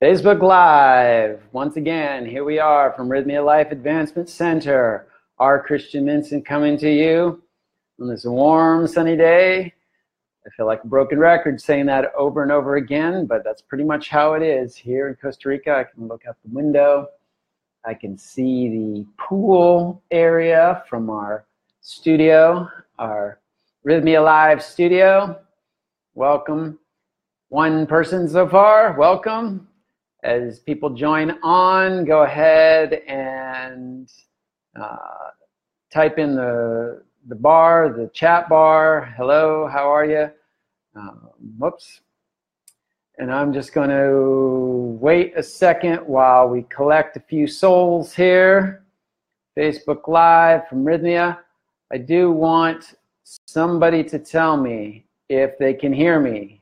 Facebook Live. Once again, here we are from Rythmia Life Advancement Center. Our Christian Minson coming to you on this warm, sunny day. I feel like a broken record saying that over and over again, but that's pretty much how it is here in Costa Rica. I can look out the window. I can see the pool area from our studio, our Rythmia Live studio. Welcome. One person so far. Welcome. As people join on, go ahead and type in the chat bar. Hello, how are you? Whoops. And I'm just going to wait a second while we collect a few souls here. Facebook Live from Rythmia. I do want somebody to tell me if they can hear me.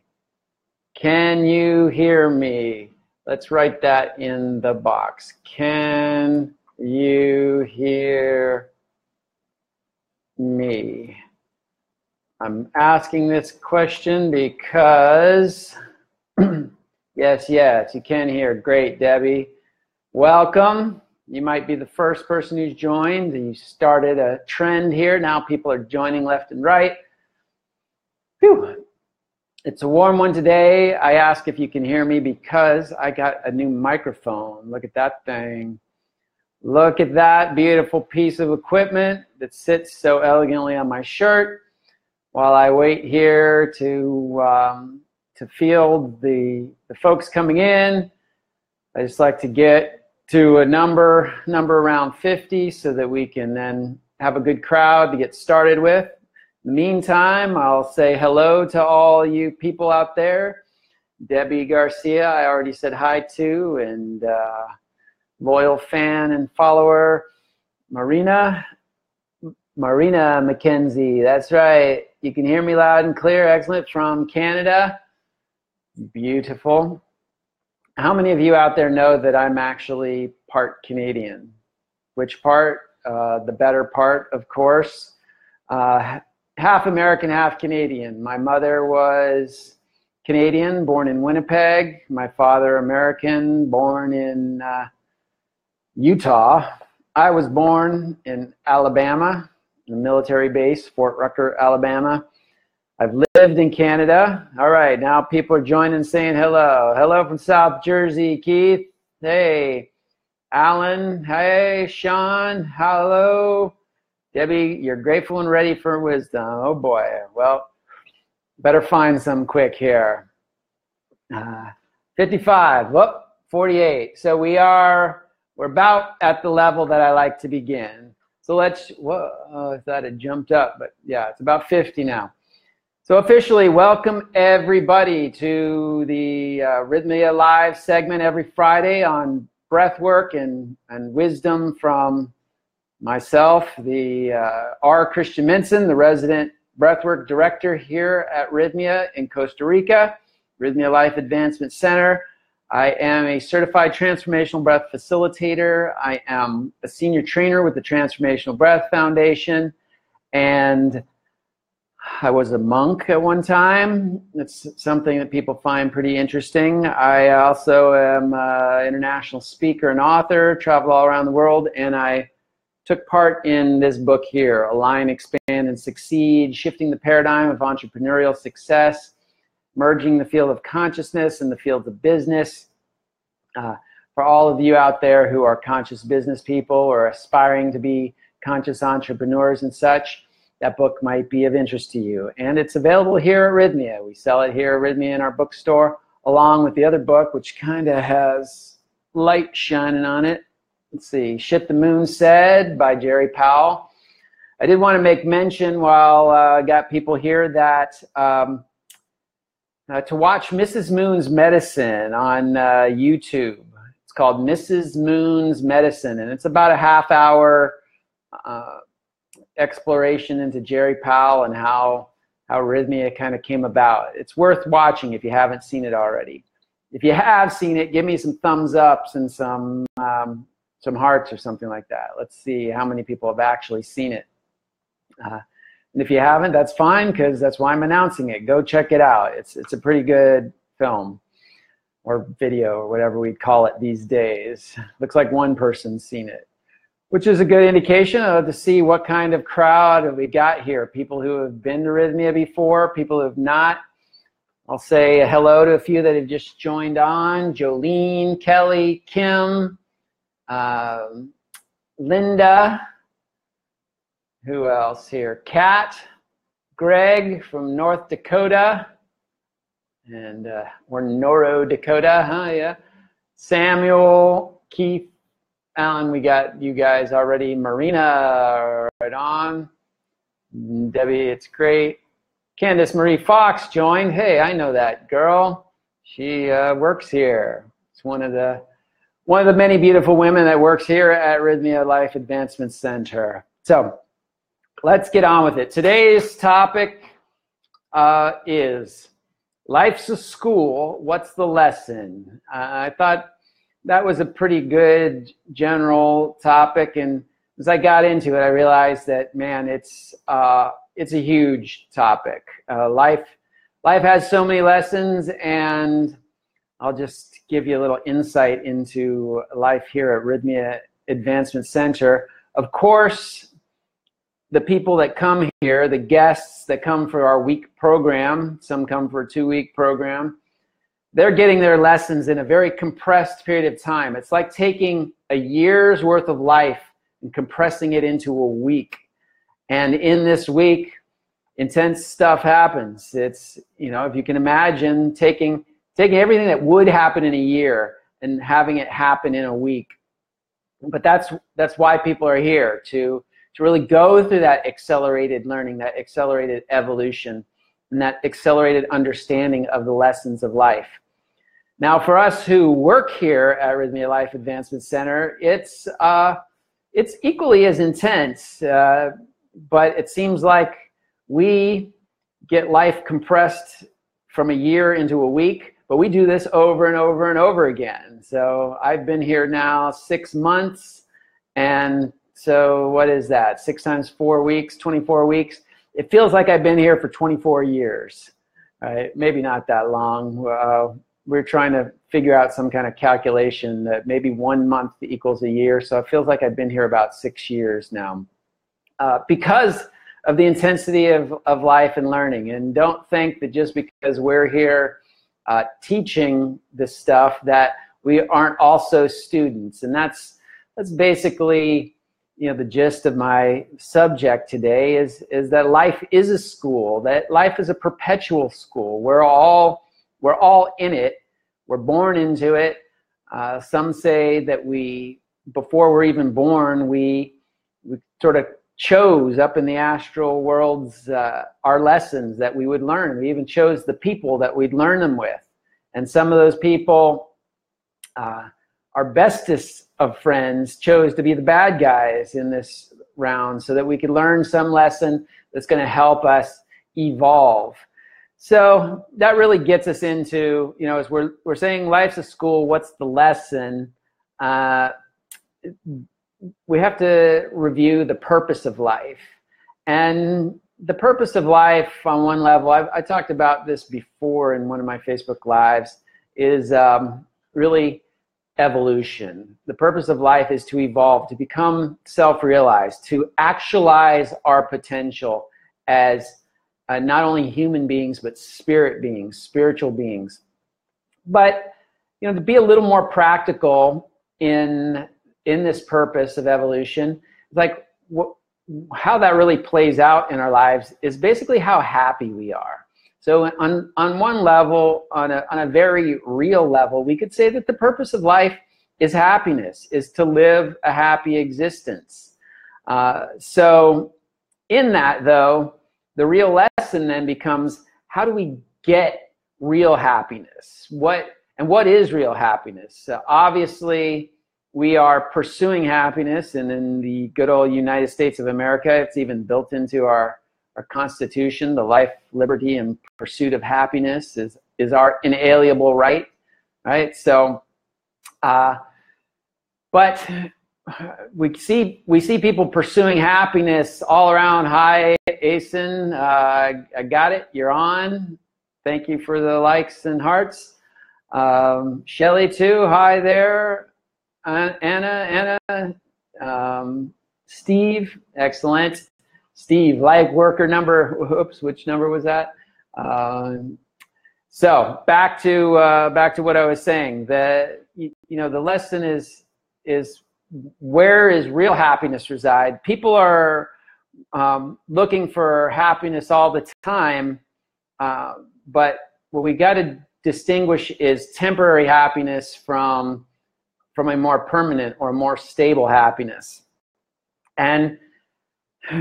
Can you hear me? Let's write that in the box. Can you hear me? I'm asking this question because, yes, you can hear. Great, Debbie. Welcome. You might be the first person who's joined. You started a trend here. Now people are joining left and right. Whew. It's a warm one today. I ask if you can hear me because I got a new microphone. Look at that thing. Look at that beautiful piece of equipment that sits so elegantly on my shirt. While I wait here to field the folks coming in, I just like to get to a number around 50 so that we can then have a good crowd to get started with. In the meantime, I'll say hello to all you people out there. Debbie Garcia, I already said hi to, and loyal fan and follower. Marina McKenzie, that's right. You can hear me loud and clear. Excellent. From Canada. Beautiful. How many of you out there know that I'm actually part Canadian? Which part? The better part, of course. Half American, half Canadian. My mother was Canadian, born in Winnipeg. My father, American, born in Utah. I was born in Alabama, the military base, Fort Rucker, Alabama. I've lived in Canada. All right, now people are joining, saying hello. Hello from South Jersey, Keith. Hey, Alan. Hey, Sean. Hello. Debbie, you're grateful and ready for wisdom. Oh boy. Well, better find some quick here. 55. Whoop, 48. So we're about at the level that I like to begin. So I thought it jumped up, but yeah, it's about 50 now. So officially, welcome everybody to the Rythmia Live segment every Friday on breathwork and wisdom from myself, R. Christian Minson, the resident breathwork director here at Rythmia in Costa Rica, Rythmia Life Advancement Center. I am a certified transformational breath facilitator. I am a senior trainer with the Transformational Breath Foundation, and I was a monk at one time. It's something that people find pretty interesting. I also am an international speaker and author, travel all around the world, and I took part in this book here, Align, Expand, and Succeed, Shifting the Paradigm of Entrepreneurial Success, Merging the Field of Consciousness and the Fields of Business. For all of you out there who are conscious business people or aspiring to be conscious entrepreneurs and such, that book might be of interest to you. And it's available here at Rythmia. We sell it here at Rythmia in our bookstore, along with the other book, which kind of has light shining on it. Let's see, Shit the Moon Said by Jerry Powell. I did want to make mention while I got people here that to watch Mrs. Moon's Medicine on YouTube. It's called Mrs. Moon's Medicine, and it's about a half-hour exploration into Jerry Powell and how Rythmia kind of came about. It's worth watching if you haven't seen it already. If you have seen it, give me some thumbs ups and some hearts or something like that. Let's see how many people have actually seen it. And if you haven't, that's fine, because that's why I'm announcing it. Go check it out. It's a pretty good film. or video or whatever we call it these days. Looks like one person's seen it, which is a good indication to see what kind of crowd we got here. People who have been to Rythmia before, people who have not. I'll say hello to a few that have just joined on. Jolene, Kelly, Kim, Linda. Who else here? Kat, Greg from North Dakota. And or Noro Dakota, huh? Yeah. Samuel, Keith, Alan, we got you guys already. Marina, right on. Debbie, it's great. Candace Marie Fox joined. Hey, I know that girl. She works here. It's one of the many beautiful women that works here at Rythmia Life Advancement Center. So let's get on with it. Today's topic is life's a school. What's the lesson? I thought that was a pretty good general topic, and as I got into it, I realized that, man, it's a huge topic. Life has so many lessons, and I'll just give you a little insight into life here at Rythmia Advancement Center. Of course, the people that come here, the guests that come for our week program, some come for a 2-week program, they're getting their lessons in a very compressed period of time. It's like taking a year's worth of life and compressing it into a week. And in this week, intense stuff happens. It's, if you can imagine taking everything that would happen in a year and having it happen in a week. But that's why people are here, to really go through that accelerated learning, that accelerated evolution, and that accelerated understanding of the lessons of life. Now, for us who work here at Rythmia Life Advancement Center, it's equally as intense, but it seems like we get life compressed from a year into a week, but we do this over and over and over again. So I've been here now 6 months, and so what is that? 6 times 4 weeks, 24 weeks. It feels like I've been here for 24 years, right? Maybe not that long. We're trying to figure out some kind of calculation that maybe 1 month equals a year. So it feels like I've been here about 6 years now because of the intensity of life and learning. And don't think that just because we're here teaching this stuff that we aren't also students. And that's basically, the gist of my subject today is that life is a school, that life is a perpetual school. We're all in it. We're born into it. Some say that before we're even born, we sort of chose up in the astral worlds our lessons that we would learn. We even chose the people that we'd learn them with. And some of those people, our bestest of friends, chose to be the bad guys in this round so that we could learn some lesson that's going to help us evolve. So that really gets us into, as we're saying life's a school, what's the lesson? We have to review the purpose of life. And the purpose of life on one level, I talked about this before in one of my Facebook Lives, is really evolution. The purpose of life is to evolve, to become self-realized, to actualize our potential as not only human beings, but spirit beings, spiritual beings. But, to be a little more practical in this purpose of evolution, like how that really plays out in our lives is basically how happy we are. So on one level, on a very real level, we could say that the purpose of life is happiness, is to live a happy existence. So in that, though, the real lesson then becomes, how do we get real happiness? What is real happiness? Obviously, we are pursuing happiness, and in the good old United States of America, it's even built into our Constitution. The life, liberty, and pursuit of happiness is our inalienable right, right? So, but we see people pursuing happiness all around. Hi, Asen, I got it. You're on. Thank you for the likes and hearts. Shelly too, hi there. Anna, Steve, excellent. Steve, live worker number, whoops, which number was that? So back to what I was saying. The lesson is where is real happiness reside? People are looking for happiness all the time, but what we got to distinguish is temporary happiness from a more permanent or more stable happiness. And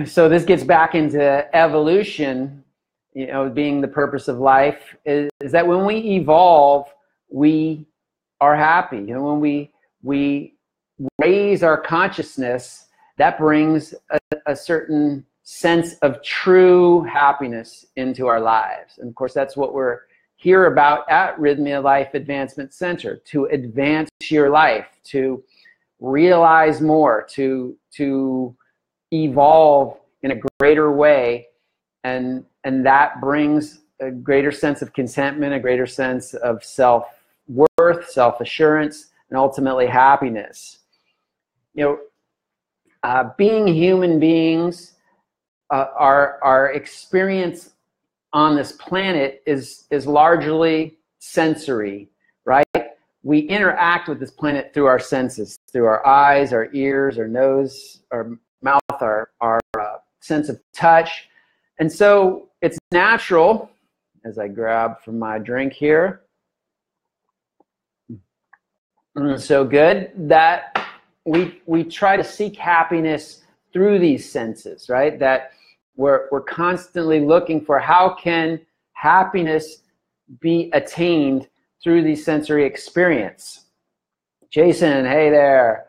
so this gets back into evolution, being the purpose of life, is that when we evolve, we are happy. And when we raise our consciousness, that brings a certain sense of true happiness into our lives. And of course, that's what we're here about at Rythmia Life Advancement Center, to advance your life, to realize more, to evolve in a greater way, and that brings a greater sense of contentment, a greater sense of self-worth, self-assurance, and ultimately happiness. Being human beings, our experience on this planet is largely sensory, right? We interact with this planet through our senses, through our eyes, our ears, our nose, our mouth, our sense of touch. And so it's natural, as I grab from my drink here, so good, that we try to seek happiness through these senses, right? That we're constantly looking for how can happiness be attained through the sensory experience. Jason, hey there.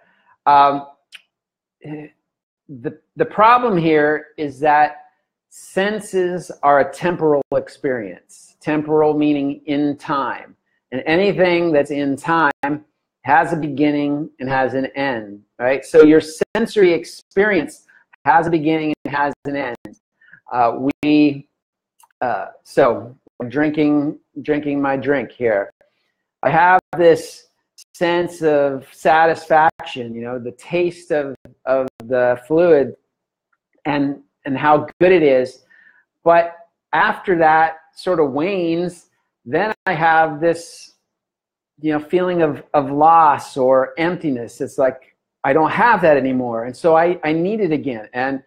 The problem here is that senses are a temporal experience. Temporal meaning in time. And anything that's in time has a beginning and has an end, right? So your sensory experience has a beginning and has an end. So I'm drinking my drink here. I have this sense of satisfaction, the taste of the fluid and how good it is. But after that sort of wanes, then I have this, feeling of loss or emptiness. It's like I don't have that anymore. And so I need it again. And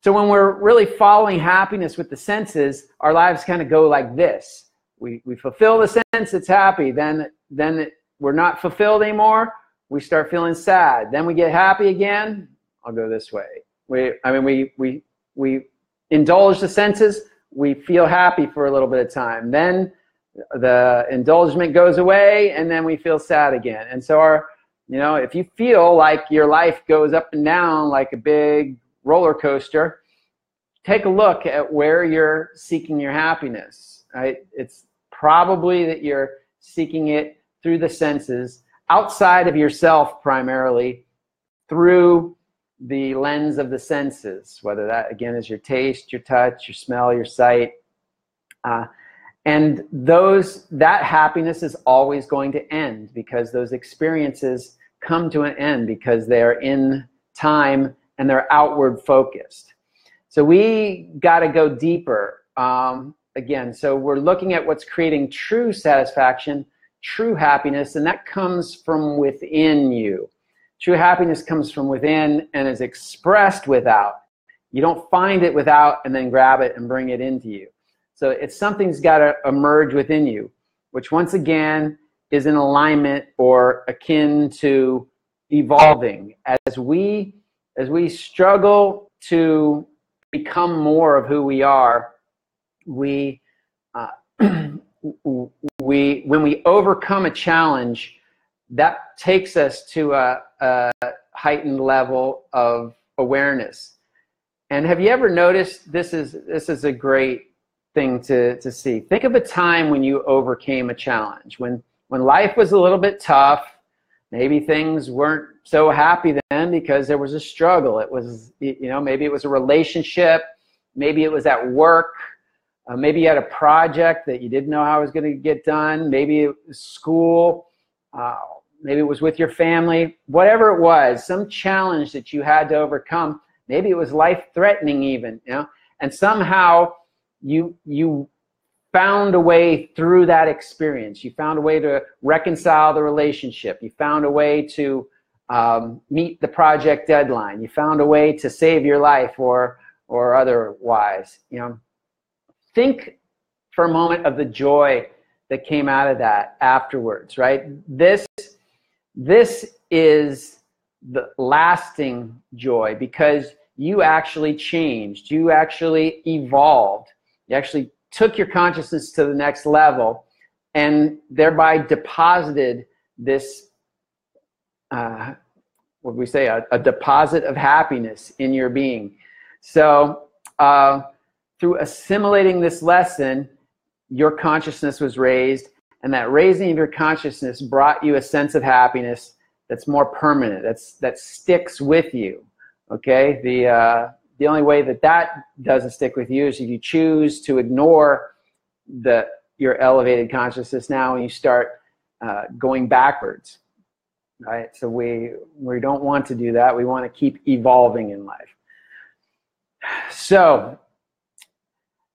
so when we're really following happiness with the senses, our lives kind of go like this. We fulfill the sense, it's happy. Then we're not fulfilled anymore. We start feeling sad. Then we get happy again. I'll go this way. We indulge the senses. We feel happy for a little bit of time. Then the indulgement goes away, and then we feel sad again. And so if you feel like your life goes up and down like a big roller coaster, take a look at where you're seeking your happiness, right? It's probably that you're seeking it through the senses, outside of yourself primarily, through the lens of the senses, whether that, again, is your taste, your touch, your smell, your sight. And that happiness is always going to end, because those experiences come to an end because they're in time and they're outward focused. So we got to go deeper. Again, so we're looking at what's creating true satisfaction, true happiness, and that comes from within you. True happiness comes from within and is expressed without. You don't find it without and then grab it and bring it into you. So it's something's got to emerge within you, which once again is in alignment or akin to evolving. As we struggle to become more of who we are, when we overcome a challenge, that takes us to a heightened level of awareness. And have you ever noticed, this is a great thing to see. Think of a time when you overcame a challenge, when life was a little bit tough. Maybe things weren't so happy then because there was a struggle. It was, maybe it was a relationship, maybe it was at work, Maybe you had a project that you didn't know how it was going to get done. Maybe it was school. Maybe it was with your family. Whatever it was, some challenge that you had to overcome. Maybe it was life-threatening even, you know. And somehow you found a way through that experience. You found a way to reconcile the relationship. You found a way to meet the project deadline. You found a way to save your life or otherwise, you know. Think for a moment of the joy that came out of that afterwards, right? This is the lasting joy because you actually changed. You actually evolved. You actually took your consciousness to the next level and thereby deposited this, what would we say, a deposit of happiness in your being. So through assimilating this lesson, your consciousness was raised, and that raising of your consciousness brought you a sense of happiness that's more permanent, that sticks with you. Okay, the only way that doesn't stick with you is if you choose to ignore your elevated consciousness now and you start going backwards, right? So we don't want to do that. We want to keep evolving in life. So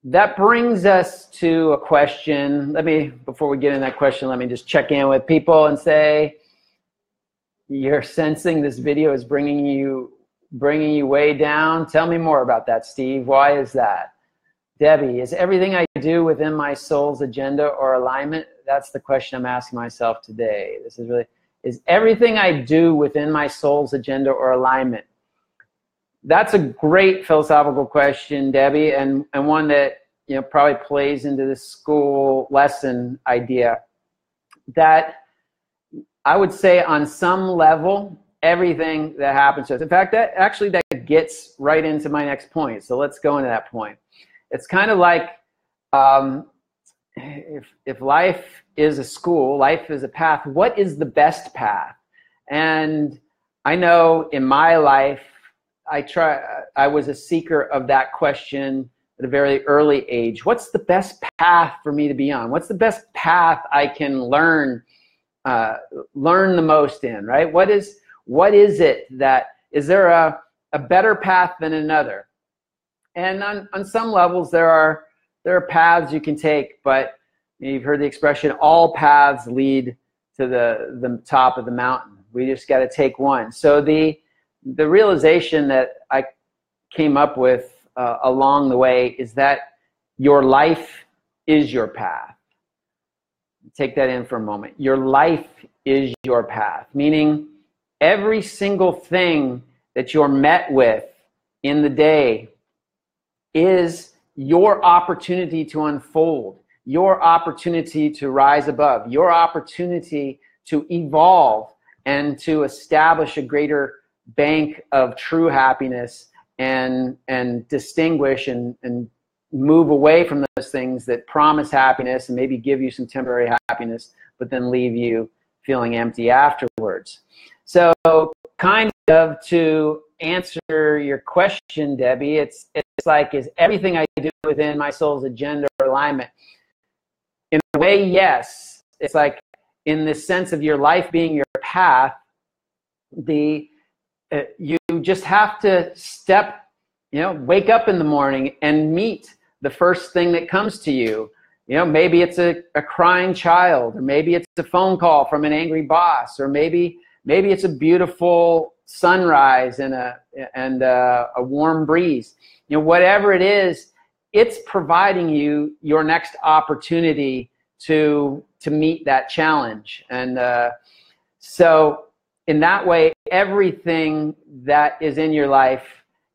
that brings us to a question. Before we get in that question, let me just check in with people and say, you're sensing this video is bringing you way down. Tell me more about that, Steve. Why is that? Debbie, is everything I do within my soul's agenda or alignment? That's the question I'm asking myself today. Is everything I do within my soul's agenda or alignment? That's a great philosophical question, Debbie, and one that, you know, probably plays into the school lesson idea. That I would say on some level, everything that happens to us. In fact, that gets right into my next point. So let's go into that point. It's kind of like if life is a school, life is a path, what is the best path? And I know in my life, I was a seeker of that question at a very early age. What's the best path for me to be on? What's the best path I can learn the most in, right? What is it that, is there a better path than another? And on some levels there are paths you can take, but you've heard the expression, all paths lead to the top of the mountain. We just got to take one. So the realization that I came up with along the way is that your life is your path. Take that in for a moment. Your life is your path, meaning every single thing that you're met with in the day is your opportunity to unfold, your opportunity to rise above, your opportunity to evolve and to establish a greater bank of true happiness and distinguish and move away from those things that promise happiness and maybe give you some temporary happiness, but then leave you feeling empty afterwards. So kind of to answer your question, Debbie, it's like, is everything I do within my soul's agenda or alignment? In a way, yes. It's like in the sense of your life being your path, you just have to wake up in the morning and meet the first thing that comes to you. You know, maybe it's a crying child, or maybe it's a phone call from an angry boss, or maybe it's a beautiful sunrise and a warm breeze. You know, whatever it is, it's providing you your next opportunity to meet that challenge. And so in that way, everything that is in your life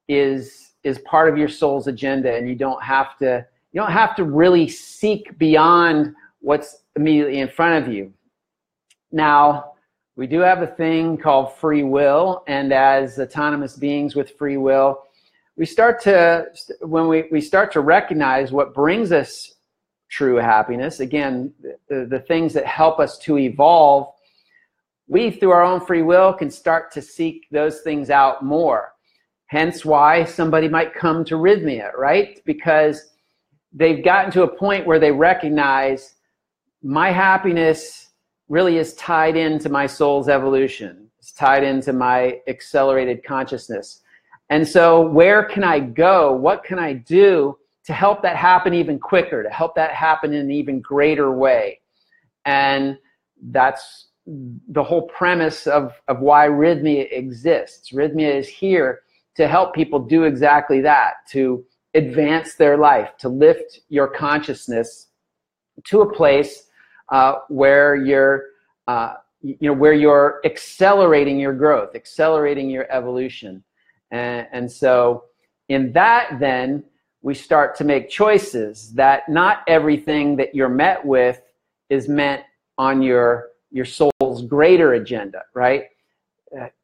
is part of your soul's agenda, and you don't have to really seek beyond what's immediately in front of you. Now, we do have a thing called free will, and as autonomous beings with free will, we start to recognize what brings us true happiness, again, the things that help us to evolve, we, through our own free will, can start to seek those things out more. Hence why somebody might come to Rythmia, right? Because they've gotten to a point where they recognize my happiness really is tied into my soul's evolution. It's tied into my accelerated consciousness. And so where can I go? What can I do to help that happen even quicker, to help that happen in an even greater way? And that's the whole premise of why Rythmia exists. Rythmia is here to help people do exactly that, to advance their life, to lift your consciousness to a place where you're where you're accelerating your growth, accelerating your evolution. And so in that, then, we start to make choices that not everything that you're met with is meant on your soul's greater agenda, right?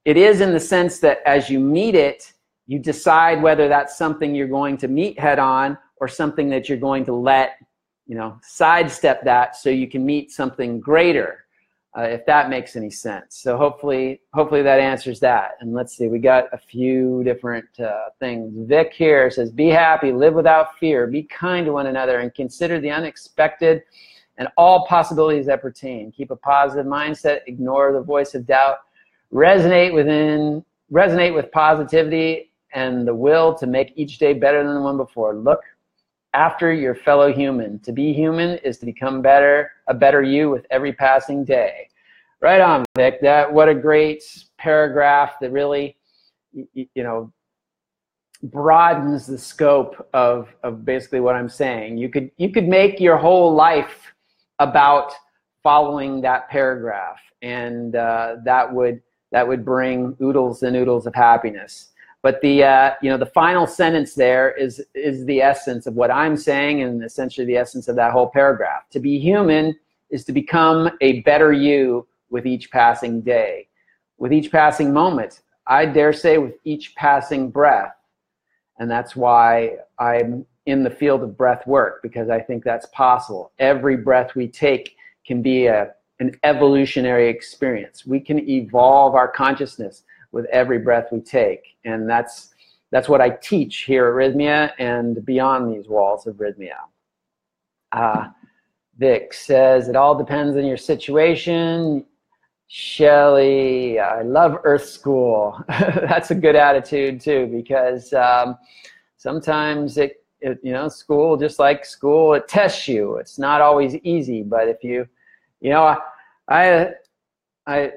It is in the sense that as you meet it, you decide whether that's something you're going to meet head on or something that you're going to let, sidestep that so you can meet something greater. If that makes any sense. So hopefully that answers that. And let's see, we got a few different things. Vic here says, be happy, live without fear, be kind to one another, and consider the unexpected and all possibilities that pertain. Keep a positive mindset, ignore the voice of doubt, resonate with positivity and the will to make each day better than the one before. Look after your fellow human. To be human is to become a better you with every passing day. Right on, Vic. What a great paragraph that really, broadens the scope of basically what I'm saying. You could make your whole life about following that paragraph, and that would bring oodles and oodles of happiness. But the final sentence there is the essence of what I'm saying, and essentially the essence of that whole paragraph. To be human is to become a better you with each passing day, with each passing moment. I dare say with each passing breath. And that's why I'm in the field of breath work, because I think that's possible. Every breath we take can be an evolutionary experience. We can evolve our consciousness with every breath we take. And that's what I teach here at Rythmia and beyond these walls of Rythmia. Vic says, it all depends on your situation. Shelley, I love Earth School. That's a good attitude too, because sometimes school, just like school, it tests you. It's not always easy, but if I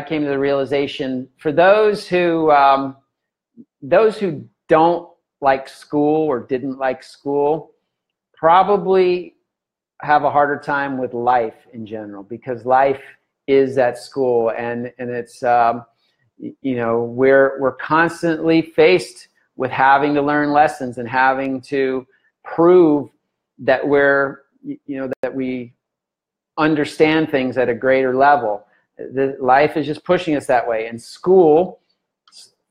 came to the realization, for those who don't like school or didn't like school, probably have a harder time with life in general, because life is at school, and it's we're constantly faced with having to learn lessons and having to prove that that we understand things at a greater level. Life is just pushing us that way. And school,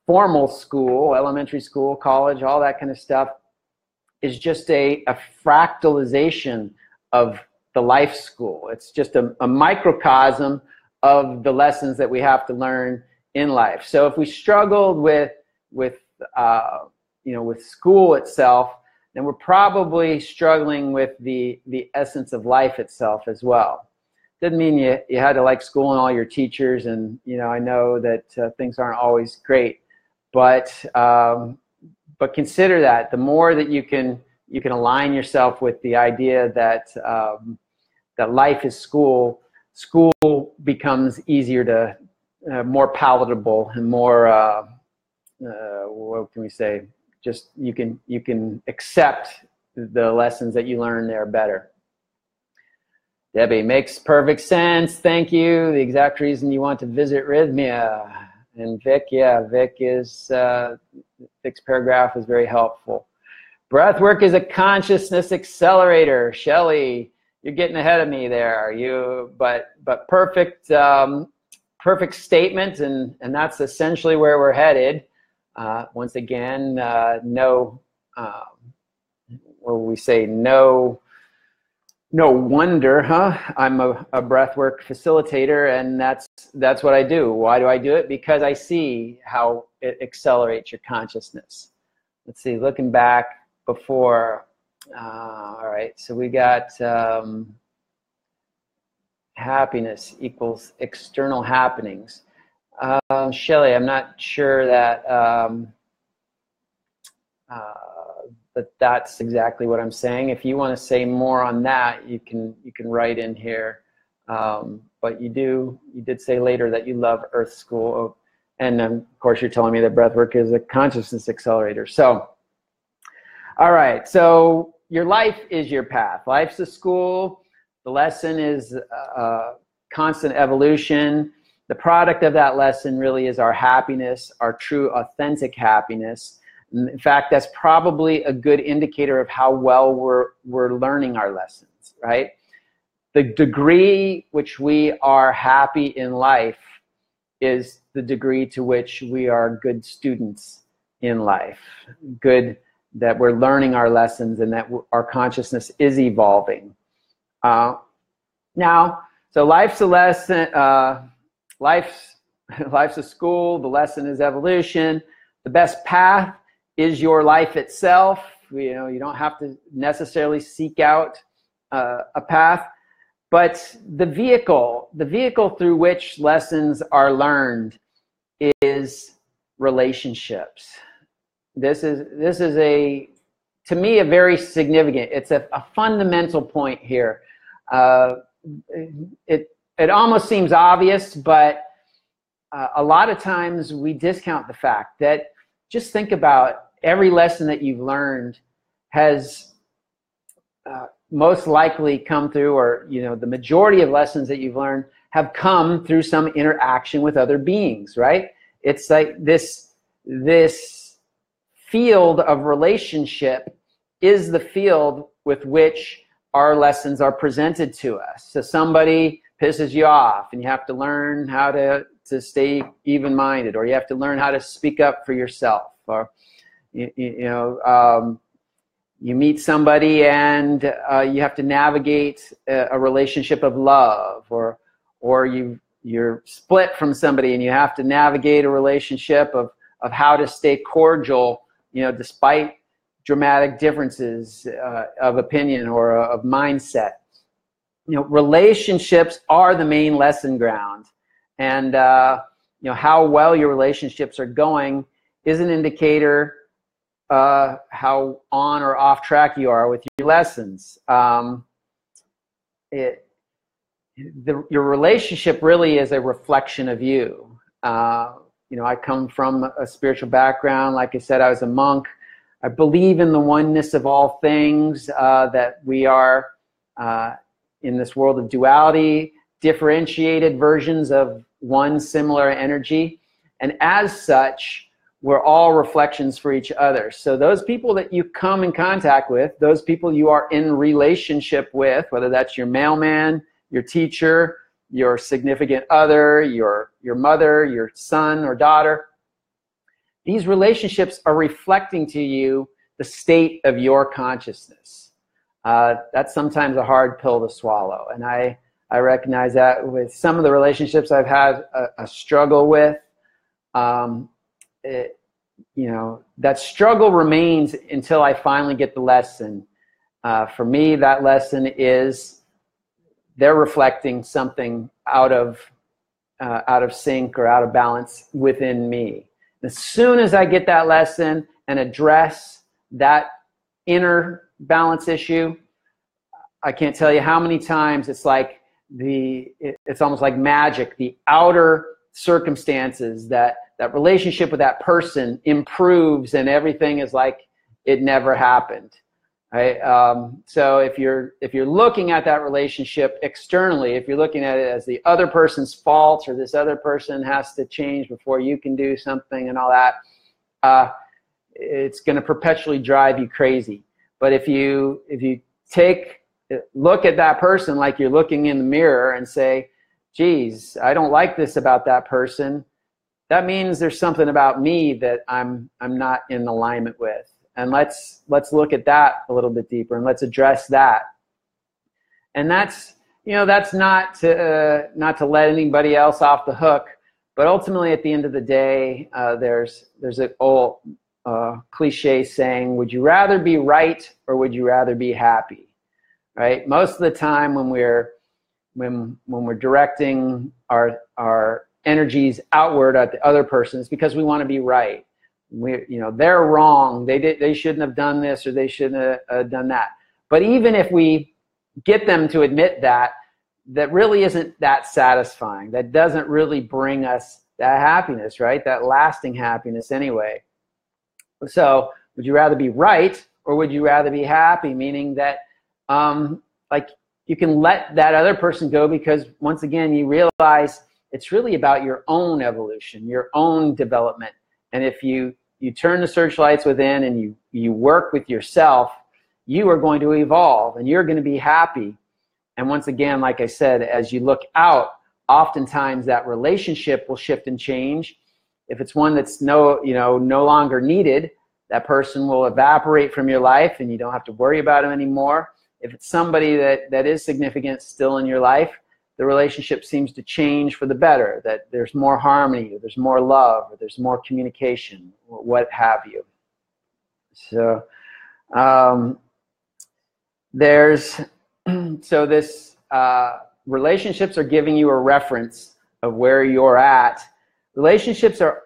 formal school, elementary school, college, all that kind of stuff, is just a fractalization of the life school. It's just a microcosm of the lessons that we have to learn in life. So if we struggled with school itself, then we're probably struggling with the essence of life itself as well. Doesn't mean you had to like school and all your teachers, and I know that things aren't always great, but consider that the more that you can align yourself with the idea that that life is school becomes easier to more palatable and more what can we say? Just you can accept the lessons that you learn there better. Debbie, makes perfect sense. Thank you. The exact reason you want to visit Rythmia. And Vic, Vic's paragraph is very helpful. Breathwork is a consciousness accelerator. Shelley, you're getting ahead of me there. But perfect statement, and that's essentially where we're headed. Once again, no wonder, huh? I'm a breathwork facilitator, and that's what I do. Why do I do it? Because I see how it accelerates your consciousness. Let's see, looking back before, All right, so we got happiness equals external happenings. Shelley, I'm not sure that that's exactly what I'm saying. If you want to say more on that, you can write in here. But you did say later that you love Earth School, and of course you're telling me that breathwork is a consciousness accelerator. So, all right. So your life is your path. Life's a school. The lesson is constant evolution. The product of that lesson really is our happiness, our true, authentic happiness. In fact, that's probably a good indicator of how well we're learning our lessons, right? The degree which we are happy in life is the degree to which we are good students in life. Good that we're learning our lessons and that our consciousness is evolving. Now, so life's a lesson. Life's a school. The lesson is evolution. The best path is your life itself. You don't have to necessarily seek out a path, but the vehicle through which lessons are learned is relationships. This is to me a very significant. It's a fundamental point here. It almost seems obvious, but a lot of times we discount the fact that just think about every lesson that you've learned has most likely come through, or the majority of lessons that you've learned have come through some interaction with other beings, right? It's like this field of relationship is the field with which our lessons are presented to us. So somebody pisses you off and you have to learn how to stay even-minded, or you have to learn how to speak up for yourself, or you meet somebody and you have to navigate a relationship of love, or you're split from somebody and you have to navigate a relationship of how to stay cordial, despite dramatic differences of opinion or of mindset. Relationships are the main lesson ground, and how well your relationships are going is an indicator how on or off track you are with your lessons. Your relationship really is a reflection of you. I come from a spiritual background. Like I said, I was a monk. I believe in the oneness of all things, that we are in this world of duality, differentiated versions of one similar energy. And as such, we're all reflections for each other. So those people that you come in contact with, those people you are in relationship with, whether that's your mailman, your teacher, your significant other, your mother, your son or daughter, these relationships are reflecting to you the state of your consciousness. That's sometimes a hard pill to swallow. And I recognize that with some of the relationships I've had a struggle with. That struggle remains until I finally get the lesson. For me, that lesson is they're reflecting something out of sync or out of balance within me. As soon as I get that lesson and address that inner balance issue, I can't tell you how many times it's like it's almost like magic. The outer circumstances, that relationship with that person improves, and everything is like it never happened. Right? So if you're looking at that relationship externally, if you're looking at it as the other person's fault, or this other person has to change before you can do something and all that, it's going to perpetually drive you crazy. But if you look at that person like you're looking in the mirror and say, geez, I don't like this about that person, that means there's something about me that I'm not in alignment with. And let's look at that a little bit deeper, and let's address that. And that's not to let anybody else off the hook, but ultimately at the end of the day, there's cliche saying, would you rather be right or would you rather be happy? Right? Most of the time when we're directing our energies outward at the other person, it's because we want to be right. They're wrong. They shouldn't have done this, or they shouldn't have done that. But even if we get them to admit that really isn't that satisfying. That doesn't really bring us that happiness, right? That lasting happiness anyway. So would you rather be right or would you rather be happy? Meaning that like you can let that other person go, because once again, you realize it's really about your own evolution, your own development. And if you turn the searchlights within and you work with yourself, you are going to evolve and you're going to be happy. And once again, like I said, as you look out, oftentimes that relationship will shift and change. If it's one that's no longer needed, that person will evaporate from your life and you don't have to worry about them anymore. If it's somebody that is significant still in your life, the relationship seems to change for the better, that there's more harmony, or there's more love, or there's more communication, or what have you. So this relationships are giving you a reference of where you're at. Relationships are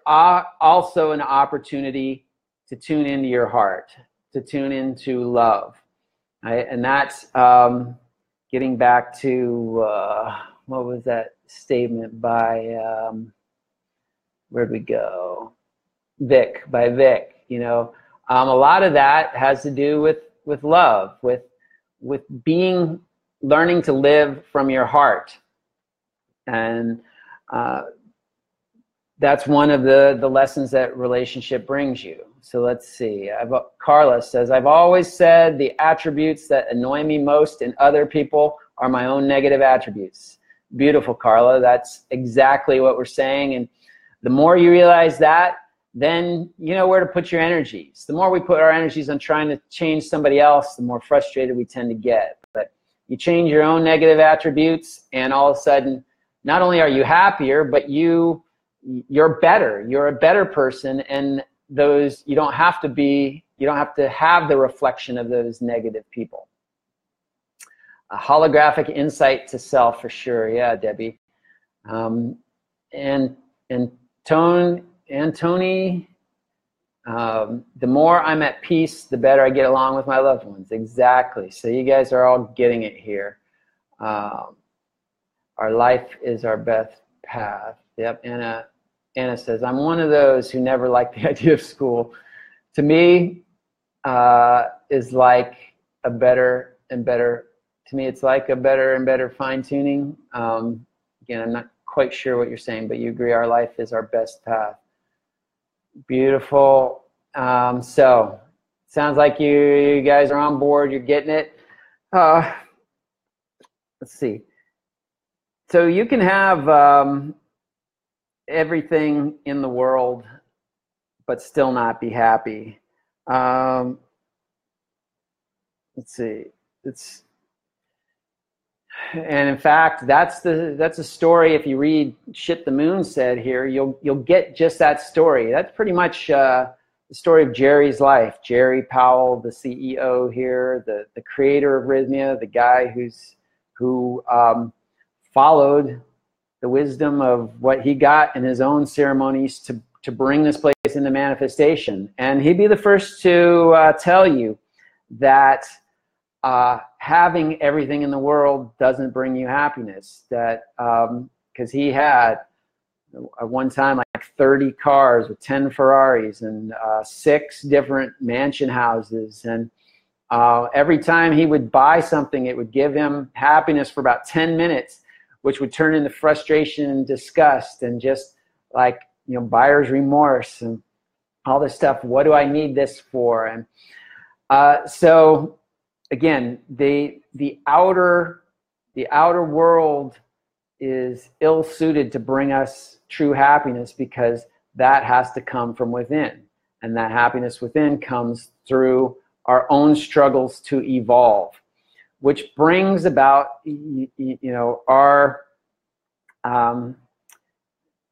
also an opportunity to tune into your heart, to tune into love. Right? And that's getting back to, what was that statement by, where'd we go? Vic. A lot of that has to do with love, with learning to live from your heart. And that's one of the lessons that relationship brings you. So let's see. Carla says, I've always said the attributes that annoy me most in other people are my own negative attributes. Beautiful, Carla. That's exactly what we're saying. And the more you realize that, then you know where to put your energies. The more we put our energies on trying to change somebody else, the more frustrated we tend to get. But you change your own negative attributes, and all of a sudden, not only are you happier, but you're better. You're a better person, and you don't have to have the reflection of those negative people. A holographic insight to self, for sure. Yeah, Debbie. And Tony, the more I'm at peace, the better I get along with my loved ones. Exactly. So you guys are all getting it here. Our life is our best path. Yep. Anna says, I'm one of those who never liked the idea of school. To me, is like a better and better. To me, it's like a better and better fine-tuning. Again, I'm not quite sure what you're saying, but you agree our life is our best path. Beautiful. So sounds like you guys are on board. You're getting it. Let's see. So you can have everything in the world, but still not be happy. Let's see. And in fact, that's a story. If you read Shit the Moon Said here, you'll get just that story. That's pretty much the story of Jerry's life. Jerry Powell, the CEO here, the creator of Rythmia, the guy who followed the wisdom of what he got in his own ceremonies to bring this place into manifestation. And he'd be the first to tell you that having everything in the world doesn't bring you happiness. That because he had at one time like 30 cars with 10 Ferraris and 6 different mansion houses, and every time he would buy something, it would give him happiness for about 10 minutes, which would turn into frustration and disgust and just like, buyer's remorse and all this stuff. What do I need this for? And so again, the outer world is ill-suited to bring us true happiness, because that has to come from within, and that happiness within comes through our own struggles to evolve, which brings about our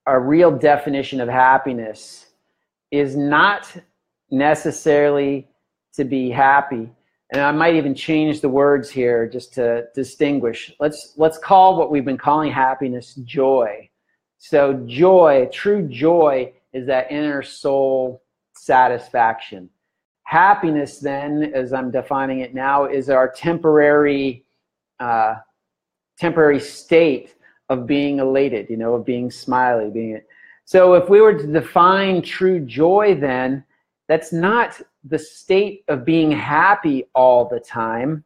real definition of happiness is not necessarily to be happy. And I might even change the words here just to distinguish. Let's call what we've been calling happiness joy. So joy, true joy, is that inner soul satisfaction. Happiness, then, as I'm defining it now, is our temporary state of being elated, of being smiley, So if we were to define true joy, then that's not the state of being happy all the time,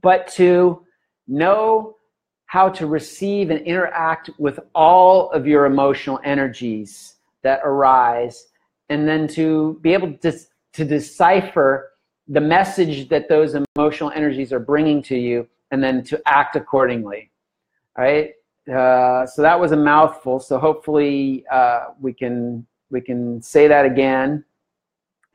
but to know how to receive and interact with all of your emotional energies that arise, and then to be able to decipher the message that those emotional energies are bringing to you, and then to act accordingly. All right. So that was a mouthful. So hopefully we can say that again.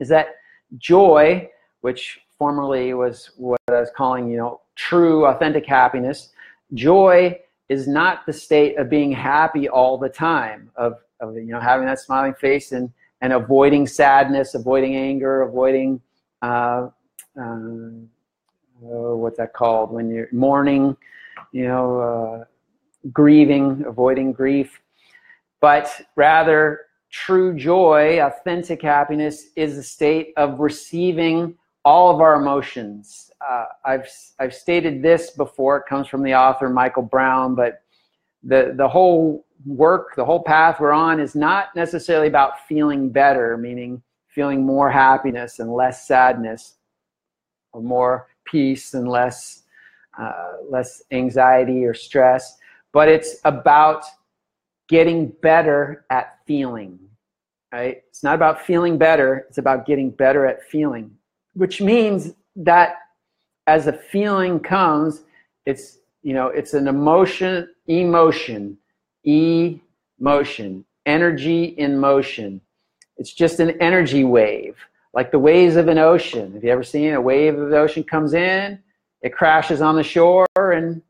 Is that joy, which formerly was what I was calling, true, authentic happiness. Joy is not the state of being happy all the time, of having that smiling face and avoiding sadness, avoiding anger, avoiding what's that called when you're mourning, grieving, avoiding grief. But rather, true joy, authentic happiness, is a state of receiving all of our emotions. I've stated this before. It comes from the author Michael Brown, but the whole work, the whole path we're on is not necessarily about feeling better, meaning feeling more happiness and less sadness, or more peace and less anxiety or stress, but it's about getting better at feeling, right? It's not about feeling better, it's about getting better at feeling, which means that as a feeling comes, it's an emotion, energy in motion. It's just an energy wave, like the waves of an ocean. Have you ever seen a wave of the ocean comes in, it crashes on the shore, and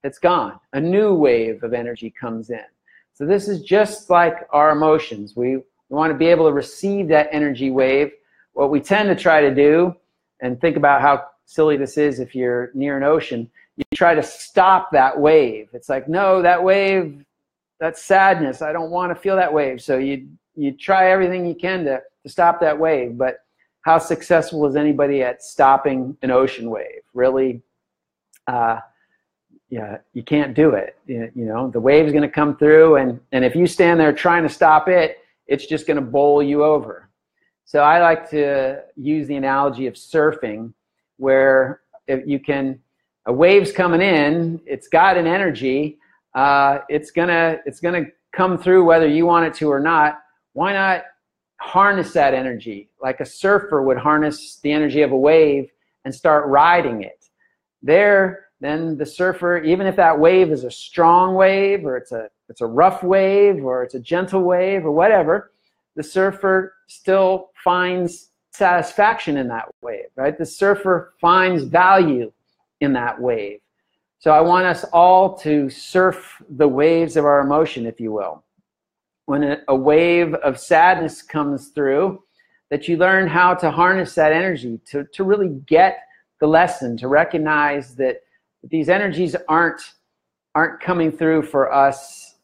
it's gone. A new wave of energy comes in. So this is just like our emotions. We want to be able to receive that energy wave. What we tend to try to do, and think about how silly this is if you're near an ocean, you try to stop that wave. It's like, no, that wave, that's sadness. I don't want to feel that wave. So you try everything you can to stop that wave. But how successful is anybody at stopping an ocean wave? Really, you can't do it. The wave's going to come through, and if you stand there trying to stop it, it's just going to bowl you over. So I like to use the analogy of surfing, where if you can, a wave's coming in, it's got an energy, it's gonna come through whether you want it to or not. Why not harness that energy like a surfer would harness the energy of a wave and start riding it? Then the surfer, even if that wave is a strong wave, or it's a rough wave, or it's a gentle wave, or whatever, the surfer still finds satisfaction in that wave, right? The surfer finds value in that wave. So I want us all to surf the waves of our emotion, if you will. When a wave of sadness comes through, that you learn how to harness that energy, to really get the lesson, to recognize that these energies aren't coming through for us,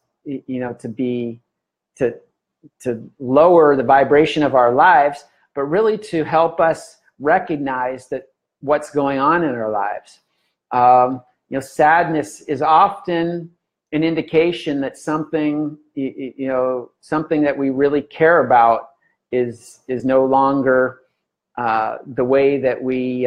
to lower the vibration of our lives, but really to help us recognize that what's going on in our lives. Sadness is often an indication that something that we really care about is no longer the way that we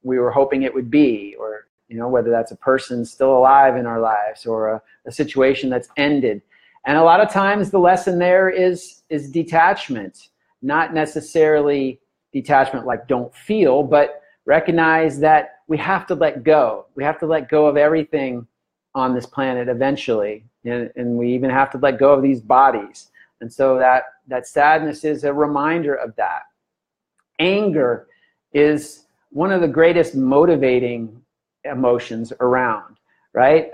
were hoping it would be, or whether that's a person still alive in our lives, or a situation that's ended. And a lot of times the lesson there is detachment, not necessarily detachment like don't feel, but recognize that we have to let go. We have to let go of everything on this planet eventually, and we even have to let go of these bodies. And so that sadness is a reminder of that. Anger is one of the greatest motivating emotions around, right?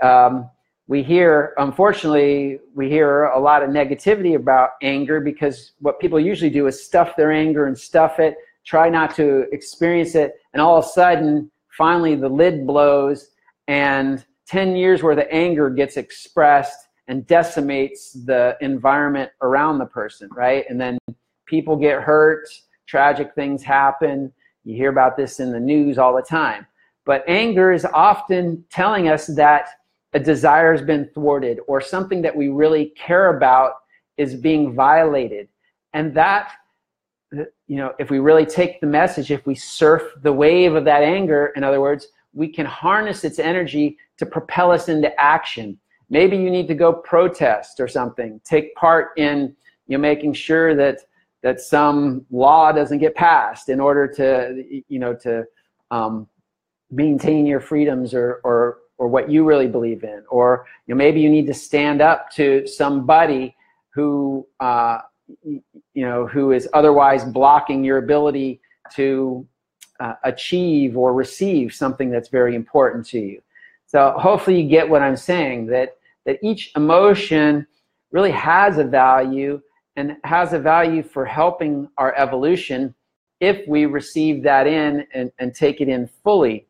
unfortunately, we hear a lot of negativity about anger, because what people usually do is stuff their anger and stuff it, try not to experience it, and all of a sudden, finally the lid blows, and 10 years worth of anger gets expressed and decimates the environment around the person, right? And then people get hurt, tragic things happen. You hear about this in the news all the time. But anger is often telling us that a desire has been thwarted, or something that we really care about is being violated. And that, if we really take the message, if we surf the wave of that anger, in other words, we can harness its energy to propel us into action. Maybe you need to go protest or something, take part in making sure that some law doesn't get passed in order to maintain your freedoms or what you really believe in. Or maybe you need to stand up to somebody who who is otherwise blocking your ability to achieve or receive something that's very important to you. So hopefully you get what I'm saying, that each emotion really has a value, and has a value for helping our evolution if we receive that in and take it in fully,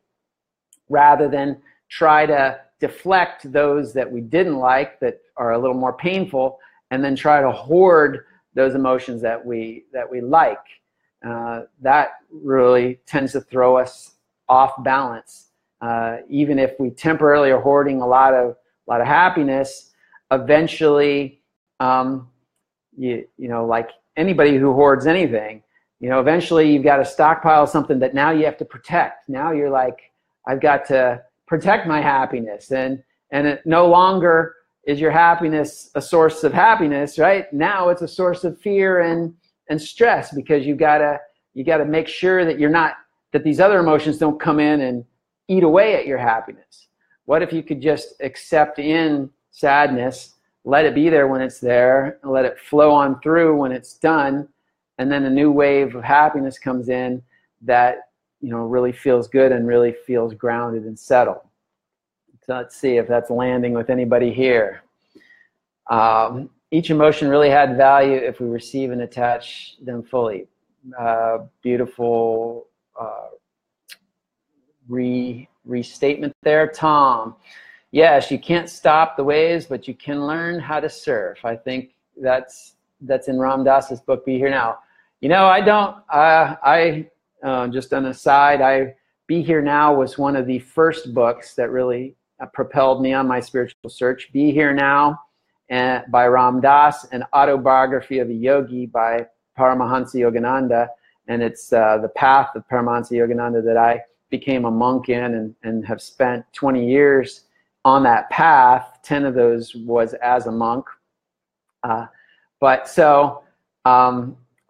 rather than try to deflect those that we didn't like, that are a little more painful, and then try to hoard those emotions that we like. That really tends to throw us off balance. Even if we temporarily are hoarding a lot of happiness, eventually, like anybody who hoards anything, eventually you've got a stockpile of something that now you have to protect. Now you're like, I've got to protect my happiness, and it no longer is your happiness a source of happiness, right? Now it's a source of fear and stress, because you gotta make sure that that these other emotions don't come in and eat away at your happiness. What if you could just accept in sadness, let it be there when it's there, and let it flow on through when it's done, and then a new wave of happiness comes in that really feels good and really feels grounded and settled. So let's see if that's landing with anybody here. Each emotion really had value if we receive and attach them fully. Beautiful restatement there, Tom. Yes, you can't stop the waves, but you can learn how to surf. I think that's in Ram Dass's book, Be Here Now. Just an aside, Be Here Now was one of the first books that really propelled me on my spiritual search. Be Here Now by Ram Dass, and Autobiography of a Yogi by Paramahansa Yogananda. And it's the path of Paramahansa Yogananda that I became a monk in, and have spent 20 years on that path. 10 of those was as a monk.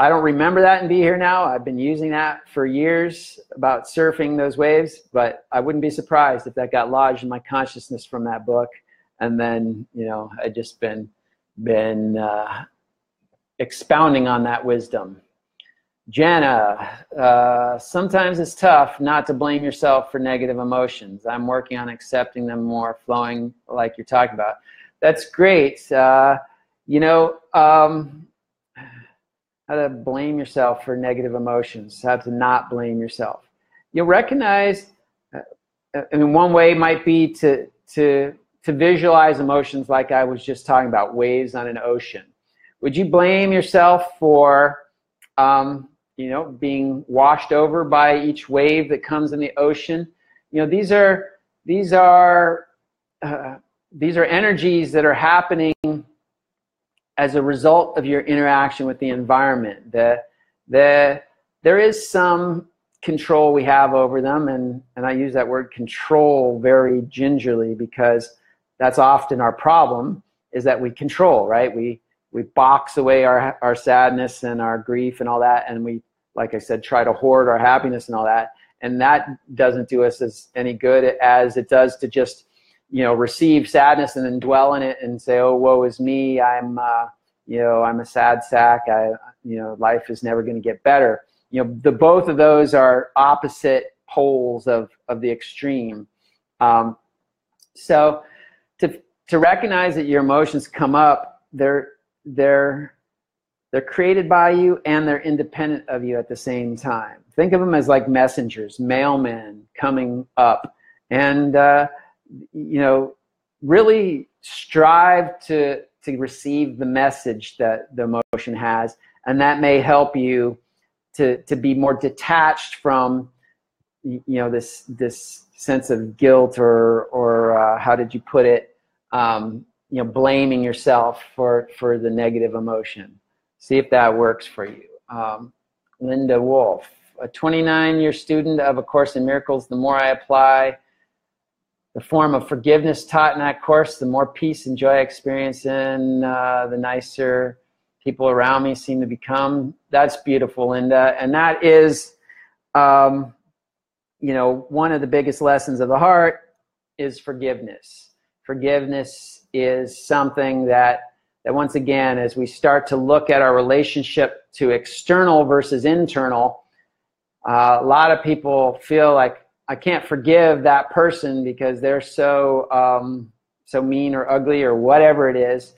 I don't remember that in Be Here Now. I've been using that for years about surfing those waves, but I wouldn't be surprised if that got lodged in my consciousness from that book. And then, I'd just been expounding on that wisdom. Jana, sometimes it's tough not to blame yourself for negative emotions. I'm working on accepting them more, flowing like you're talking about. That's great. How to blame yourself for negative emotions, how to not blame yourself. You'll recognize, one way might be to visualize emotions like I was just talking about, waves on an ocean. Would you blame yourself for being washed over by each wave that comes in the ocean? These are energies that are happening as a result of your interaction with the environment. There is some control we have over them, and I use that word control very gingerly, because that's often our problem, is that we control, right? We box away our sadness and our grief and all that, and we, like I said, try to hoard our happiness and all that, and that doesn't do us any good as it does to just receive sadness and then dwell in it and say, oh, woe is me, I'm a sad sack, life is never going to get better. Both of those are opposite poles of the extreme. So to recognize that your emotions come up, they're created by you and they're independent of you at the same time. Think of them as like messengers, mailmen coming up, and really strive to receive the message that the emotion has, and that may help you to be more detached from this sense of guilt or how did you put it, blaming yourself for the negative emotion. See if that works for you. Linda Wolf, a 29-year student of A Course in Miracles. The more I apply the form of forgiveness taught in that course, the more peace and joy I experience, and the nicer people around me seem to become. That's beautiful, Linda. And that is, one of the biggest lessons of the heart is forgiveness. Forgiveness is something that once again, as we start to look at our relationship to external versus internal, a lot of people feel like, I can't forgive that person because they're so mean or ugly or whatever it is.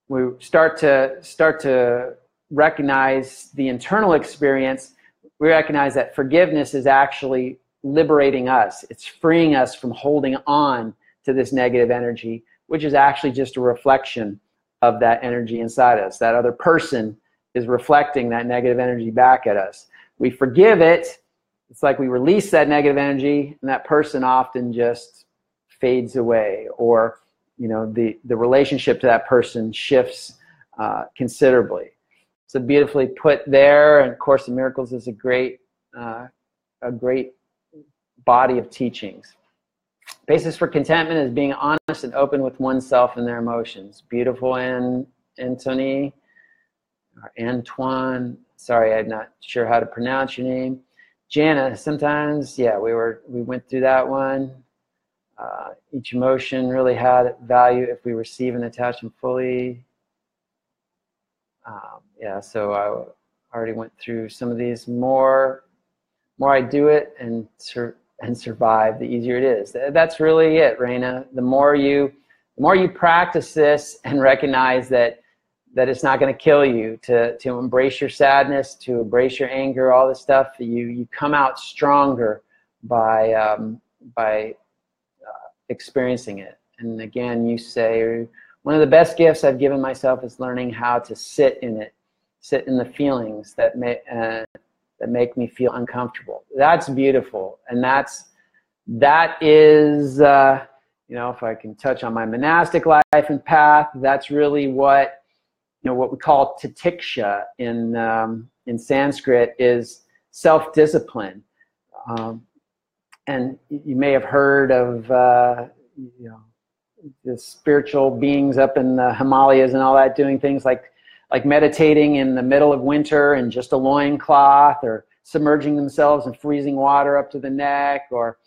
We start to recognize the internal experience. We recognize that forgiveness is actually liberating us. It's freeing us from holding on to this negative energy, which is actually just a reflection of that energy inside us. That other person is reflecting that negative energy back at us. We forgive it. It's like we release that negative energy, and that person often just fades away, or the relationship to that person shifts considerably. So beautifully put there, and Course in Miracles is a great body of teachings. Basis for contentment is being honest and open with oneself and their emotions. Beautiful, Anthony or Antoine. Sorry, I'm not sure how to pronounce your name. Jana, sometimes, yeah, we went through that one. Each emotion really had value if we receive and attach them fully. Yeah, so I already went through some of these. More I do it and survive, the easier it is. That's really it, Raina. The more you practice this and recognize that it's not going to kill you, to embrace your sadness, to embrace your anger, all this stuff, you come out stronger by experiencing it. And again, you say, one of the best gifts I've given myself is learning how to sit in it, sit in the feelings that make me feel uncomfortable. That's beautiful, and that is if I can touch on my monastic life and path, that's really what we call titiksha in Sanskrit is self-discipline. And you may have heard of the spiritual beings up in the Himalayas and all that doing things like meditating in the middle of winter in just a loincloth, or submerging themselves in freezing water up to the neck, or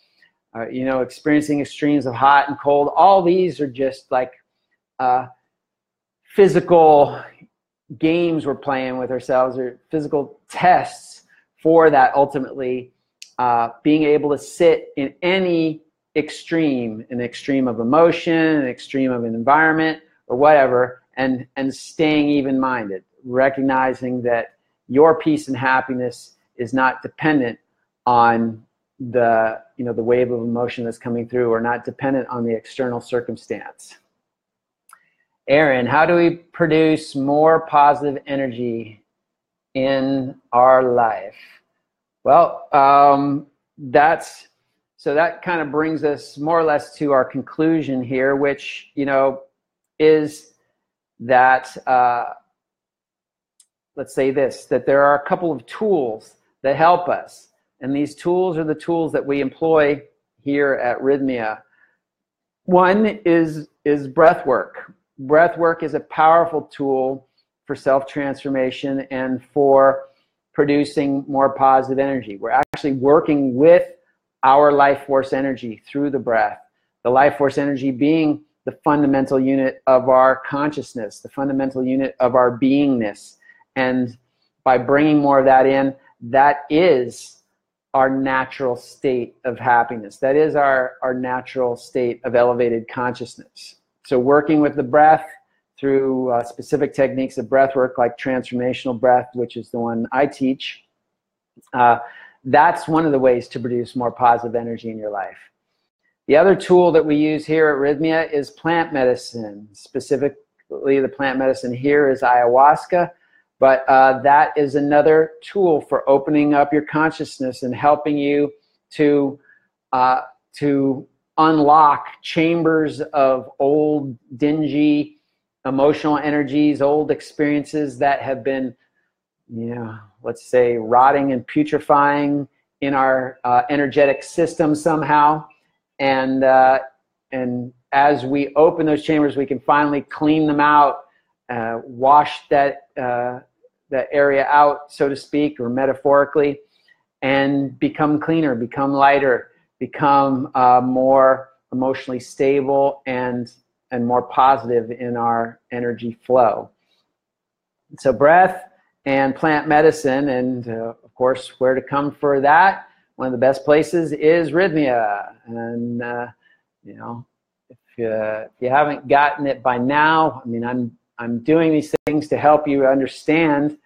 experiencing extremes of hot and cold. All these are just like physical games we're playing with ourselves, or physical tests for that ultimately being able to sit in any extreme, an extreme of emotion, an extreme of an environment, or whatever, and staying even-minded, recognizing that your peace and happiness is not dependent on the wave of emotion that's coming through, or not dependent on the external circumstance. Aaron, how do we produce more positive energy in our life? Well, that kind of brings us more or less to our conclusion here, which is that let's say this, that there are a couple of tools that help us, and these tools are the tools that we employ here at Rythmia. One is breath work. Breath work is a powerful tool for self-transformation and for producing more positive energy. We're actually working with our life force energy through the breath. The life force energy being the fundamental unit of our consciousness, the fundamental unit of our beingness. And by bringing more of that in, that is our natural state of happiness. That is our natural state of elevated consciousness. So working with the breath through specific techniques of breath work, like transformational breath, which is the one I teach, that's one of the ways to produce more positive energy in your life. The other tool that we use here at Rythmia is plant medicine. Specifically, the plant medicine here is ayahuasca, but that is another tool for opening up your consciousness and helping you to unlock chambers of old, dingy, emotional energies, old experiences that have been, let's say, rotting and putrefying in our energetic system somehow. And as we open those chambers, we can finally clean them out, wash that area out, so to speak, or metaphorically, and become cleaner, become lighter, become more emotionally stable and more positive in our energy flow. So breath and plant medicine, and of course, where to come for that? One of the best places is Rythmia. And if you haven't gotten it by now, I mean, I'm doing these things to help you understand,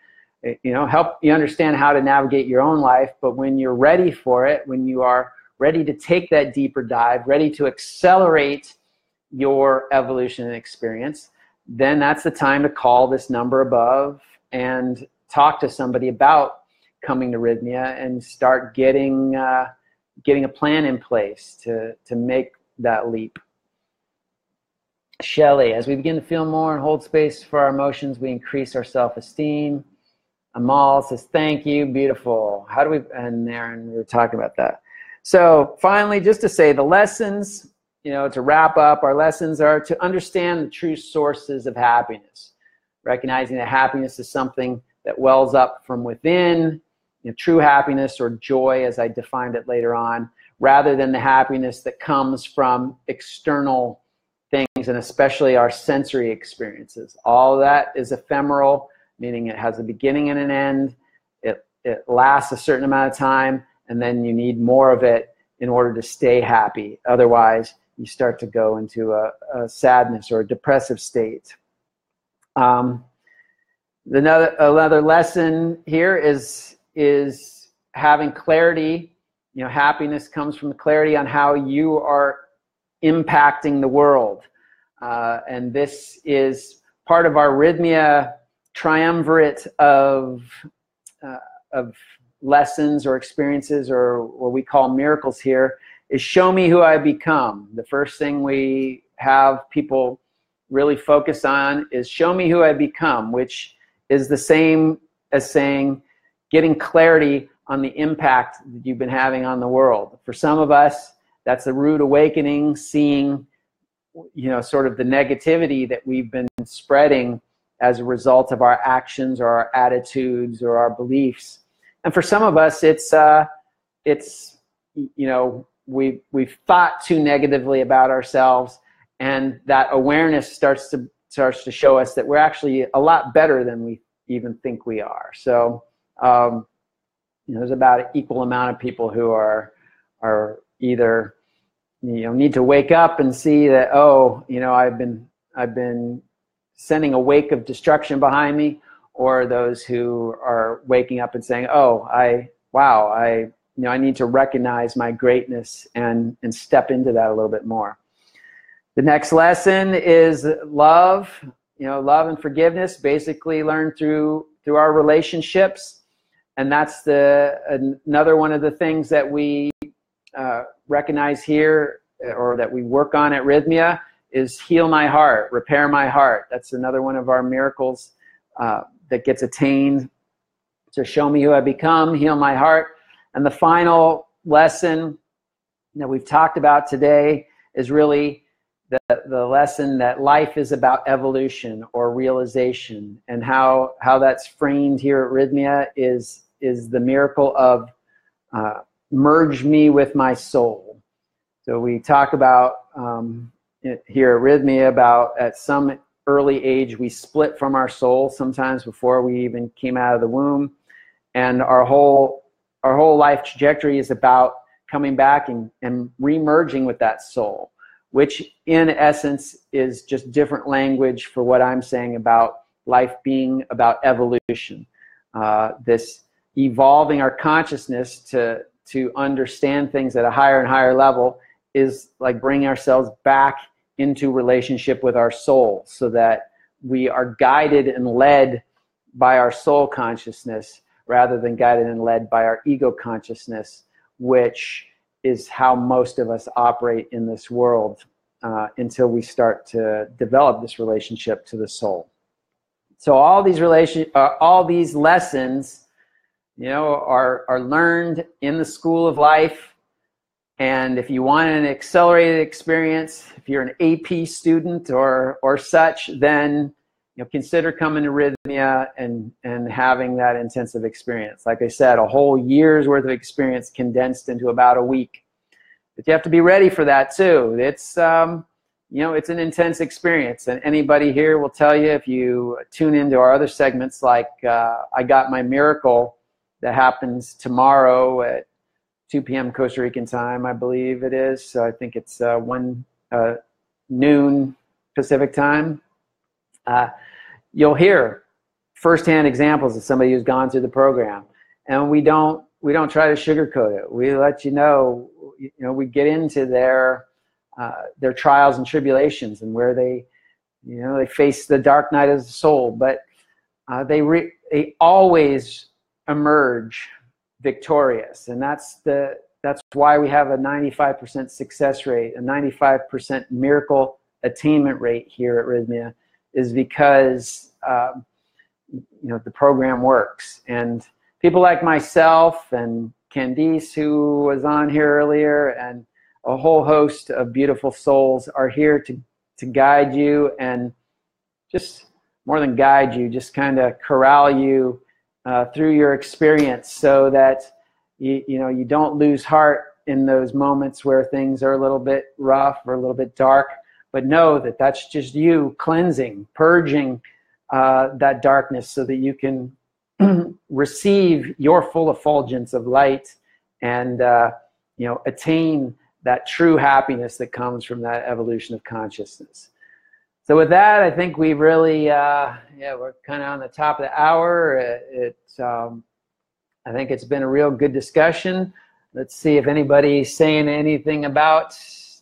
help you understand how to navigate your own life. But when you're ready for it, when you are ready to take that deeper dive, ready to accelerate your evolution and experience, then that's the time to call this number above and talk to somebody about coming to Rythmia and start getting a plan in place to make that leap. Shelley, as we begin to feel more and hold space for our emotions, we increase our self-esteem. Amal says, thank you, beautiful. How do we, and Aaron, we were talking about that. So finally, just to say the lessons, to wrap up, our lessons are to understand the true sources of happiness, recognizing that happiness is something that wells up from within, true happiness or joy, as I defined it later on, rather than the happiness that comes from external things, and especially our sensory experiences. All of that is ephemeral, meaning it has a beginning and an end. It lasts a certain amount of time, and then you need more of it in order to stay happy. Otherwise, you start to go into a sadness or a depressive state. Another lesson here is having clarity. Happiness comes from clarity on how you are impacting the world. And this is part of our Rythmia triumvirate of lessons or experiences, or what we call miracles here, is show me who I become. The first thing we have people really focus on is show me who I become, which is the same as saying getting clarity on the impact that you've been having on the world. For some of us, that's a rude awakening, seeing sort of the negativity that we've been spreading as a result of our actions or our attitudes or our beliefs. And for some of us, we've thought too negatively about ourselves, and that awareness starts to show us that we're actually a lot better than we even think we are. So there's about an equal amount of people who are either need to wake up and see that, I've been sending a wake of destruction behind me, or those who are waking up and saying, I need to recognize my greatness and step into that a little bit more. The next lesson is love, love and forgiveness, basically learned through our relationships. And that's another one of the things that we recognize here, or that we work on at Rythmia, is heal my heart, repair my heart. That's another one of our miracles that gets attained. So show me who I become, heal my heart. And the final lesson that we've talked about today is really the lesson that life is about evolution or realization, and how that's framed here at Rythmia is the miracle of merge me with my soul. So we talk about here at Rythmia about at some early age we split from our soul, sometimes before we even came out of the womb, and our whole our whole life trajectory is about coming back and re-merging with that soul, which in essence is just different language for what I'm saying about life being about evolution. This evolving our consciousness to understand things at a higher and higher level is like bringing ourselves back into relationship with our soul, so that we are guided and led by our soul consciousness rather than guided and led by our ego consciousness, which is how most of us operate in this world until we start to develop this relationship to the soul. So all these lessons, you know, are learned in the school of life. And if you want an accelerated experience, if you're an AP student or such, then consider coming to Rythmia and having that intensive experience. Like I said, a whole year's worth of experience condensed into about a week. But you have to be ready for that too. It's it's an intense experience, and anybody here will tell you, if you tune into our other segments, like I Got My Miracle, that happens tomorrow at 2 p.m. Costa Rican time, I believe it is. So I think it's 1 noon Pacific time. You'll hear firsthand examples of somebody who's gone through the program, and we don't try to sugarcoat it. We let you know, we get into their trials and tribulations and where they face the dark night of the soul, but they always emerge victorious, and that's why we have a 95% success rate, a 95% miracle attainment rate here at Rythmia, is because the program works. And people like myself and Candice, who was on here earlier, and a whole host of beautiful souls are here to guide you, and just more than guide you, just kind of corral you through your experience, so that you don't lose heart in those moments where things are a little bit rough or a little bit dark, but know that that's just you cleansing, purging that darkness, so that you can receive your full effulgence of light and attain that true happiness that comes from that evolution of consciousness. So with that, I think we've really, we're kind of on the top of the hour. I think it's been a real good discussion. Let's see if anybody's saying anything about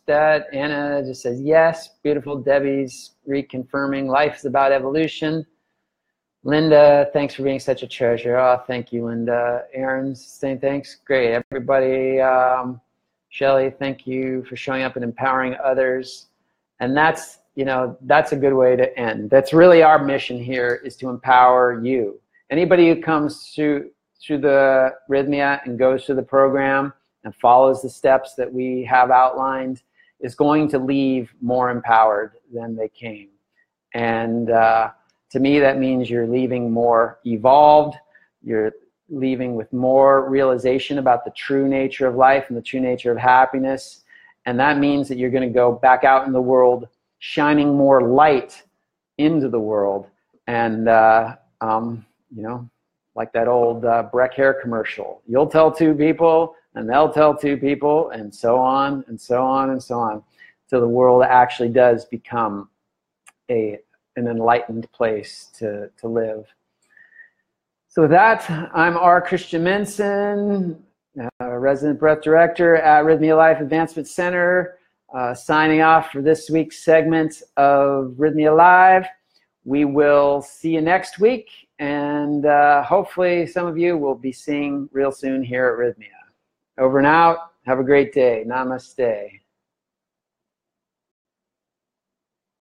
that. Anna just says yes. Beautiful. Debbie's reconfirming life is about evolution. Linda, thanks for being such a treasure. Oh, thank you, Linda. Aaron's saying thanks. Great. Everybody, Shelly, thank you for showing up and empowering others. And that's a good way to end. That's really our mission here, is to empower you. Anybody who comes through the Rythmia and goes through the program and follows the steps that we have outlined is going to leave more empowered than they came. And to me, that means you're leaving more evolved. You're leaving with more realization about the true nature of life and the true nature of happiness. And that means that you're going to go back out in the world shining more light into the world. And, like that old Breck hair commercial, you'll tell 2 people and they'll tell 2 people, and so on and so on and so on, till the world actually does become an enlightened place to live. So with that, I'm R. Christian Minson, Resident Breath Director at Rythmia Life Advancement Center, signing off for this week's segment of Rythmia Live. We will see you next week, and hopefully some of you will be seeing real soon here at Rythmia. Over and out. Have a great day. Namaste.